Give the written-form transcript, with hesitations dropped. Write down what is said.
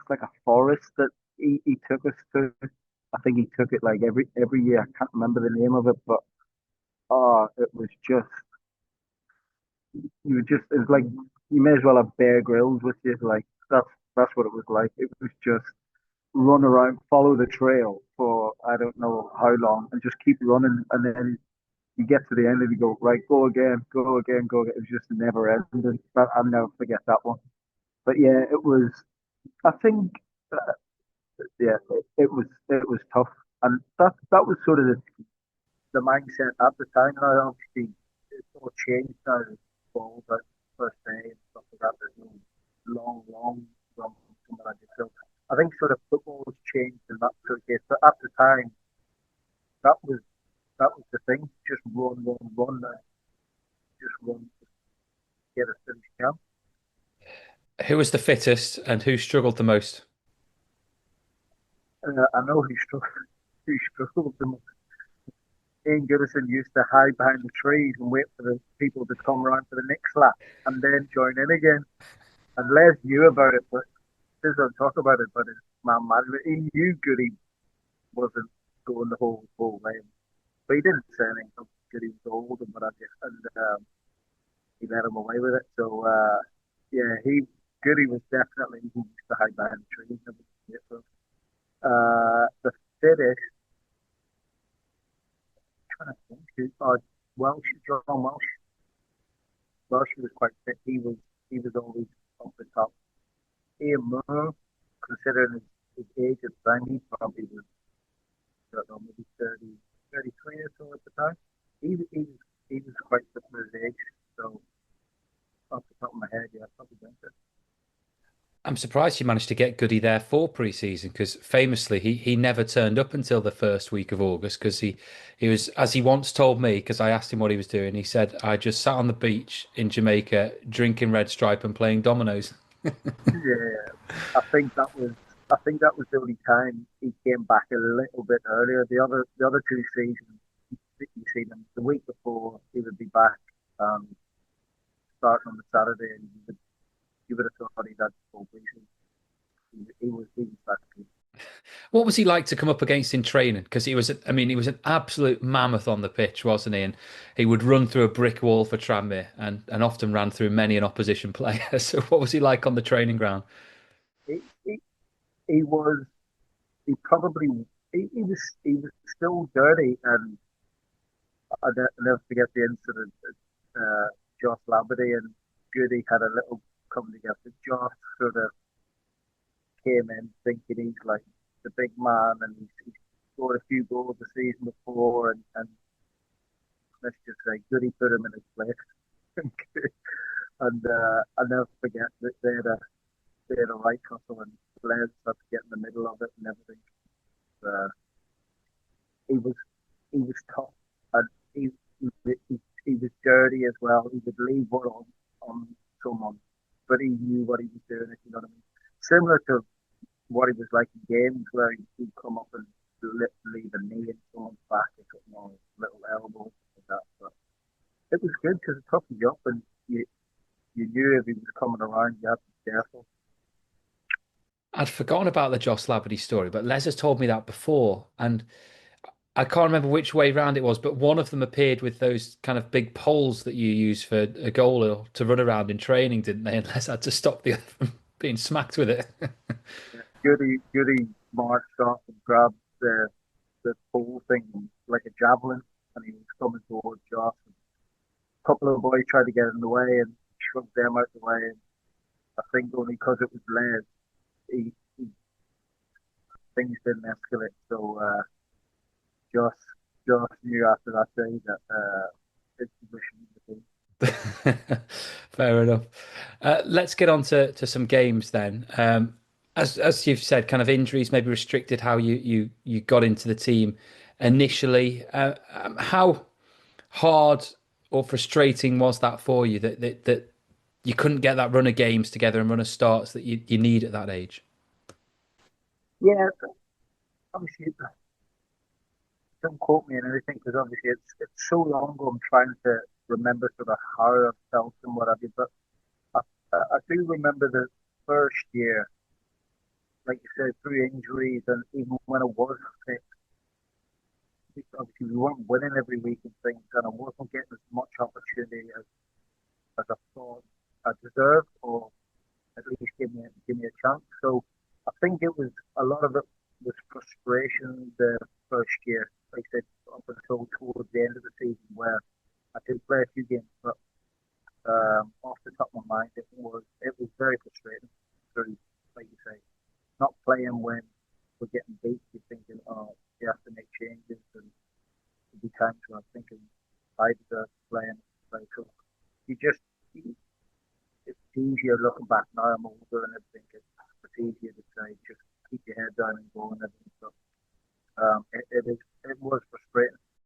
just like a forest that he took us to. I think he took it like every year. I can't remember the name of it, but oh, it was just it was like you may as well have Bear Grylls with you. Like that's what it was like. It was just run around, follow the trail for I don't know how long, and just keep running, and then you get to the end and you go right, go again, go again, go again. It was just never ending. But I'll never forget that one. But yeah, it was. I think yeah, it was tough, and that was sort of the mindset at the time. Now obviously it's all changed now. It's all about first day and stuff like that. There's no long run something like this. So I think sort of football has changed in that sort of case. But at the time, that was that was the thing. Just run, just run, just get a finish camp. Who was the fittest and who struggled the most? I know he struggled. He struggled the most. Ian Goodison used to hide behind the trees and wait for the people to come around for the next lap and then join in again. And Les knew about it, but doesn't talk about it. But his man management, he knew Goody wasn't going the whole way, but he didn't say anything. Goody was old and what have you, and he let him away with it. So yeah, he Goody was definitely he used to hide behind the trees. And everything. The fittest, trying to think, Welsh, John Welsh. Welsh was quite fit. He was always up the top. Ian Moore, considering his age at the time, he probably was, I don't know, maybe 30, 33 or so at the time. He was quite fit for his age. So, off the top of my head, yeah, probably think it. I'm surprised you managed to get Goody there for pre-season because famously he never turned up until the first week of August because he was, as he once told me, because I asked him what he was doing, he said, I just sat on the beach in Jamaica drinking Red Stripe and playing dominoes. Yeah, I think that was. I think that was the only time he came back a little bit earlier. The other two seasons, you see them the week before he would be back, um, starting on the Saturday, and you would have thought he'd had the full season. He was back. What was he like to come up against in training? Because I mean, he was an absolute mammoth on the pitch, wasn't he? And he would run through a brick wall for Tranmere and often ran through many an opposition player. So what was he like on the training ground? He, he, he was he probably he was still dirty, and I'll never forget the incident. Josh Labadie and Goody had a little come together. Josh sort of came in thinking he's like the big man, and he's scored a few goals the season before, and let's just say Goody put him in his place. And I'll never forget that they had a right tussle, and Blair had to get in the middle of it and everything. Uh, he was he was tough, and he was dirty as well. He would leave one on someone, but he knew what he was doing. If you know what I mean. Similar to what he was like in games where he'd come up and leave a knee in someone's back or something, or a little elbow like that. But it was good because it toughened you up, and you knew if he was coming around, you had to be careful. I'd forgotten about the Joss Labadie story, but Les has told me that before, and I can't remember which way round it was, but one of them appeared with those kind of big poles that you use for a goal or to run around in training, didn't they? And Les had to stop the other from being smacked with it. Goody marched off and grabbed the pole thing like a javelin, and he was coming towards Josh. A couple of boys tried to get in the way and shoved them out the way. And I think only because it was Les, he things didn't escalate. So Josh Josh knew after that day that his position was the team. Fair enough. Let's get on to some games then. As you've said, kind of injuries maybe restricted how you got into the team initially. How hard or frustrating was that for you that you couldn't get that run of games together and run of starts that you need at that age? Yeah, obviously, don't quote me on anything because obviously it's so long ago. I'm trying to remember sort of how I felt and what have you. But I do remember the first year. like you said, through injuries, and even when I was fit, obviously we weren't winning every week and things, and I wasn't getting as much opportunity as I thought I deserved, or at least give me a chance. So I think it was a lot of it was frustration the first year. Like I said, up until towards the end of the season, where I did play a few games, but off the top of my mind, it was very frustrating. Through, like you say, not playing when we're getting beat. You're thinking, oh, you have to make changes, and there'll be times where I'm thinking, I deserve to play and play. So you just it's easier looking back now. I'm older and everything. It's easier to say just keep your head down and go and everything. So it was frustrating.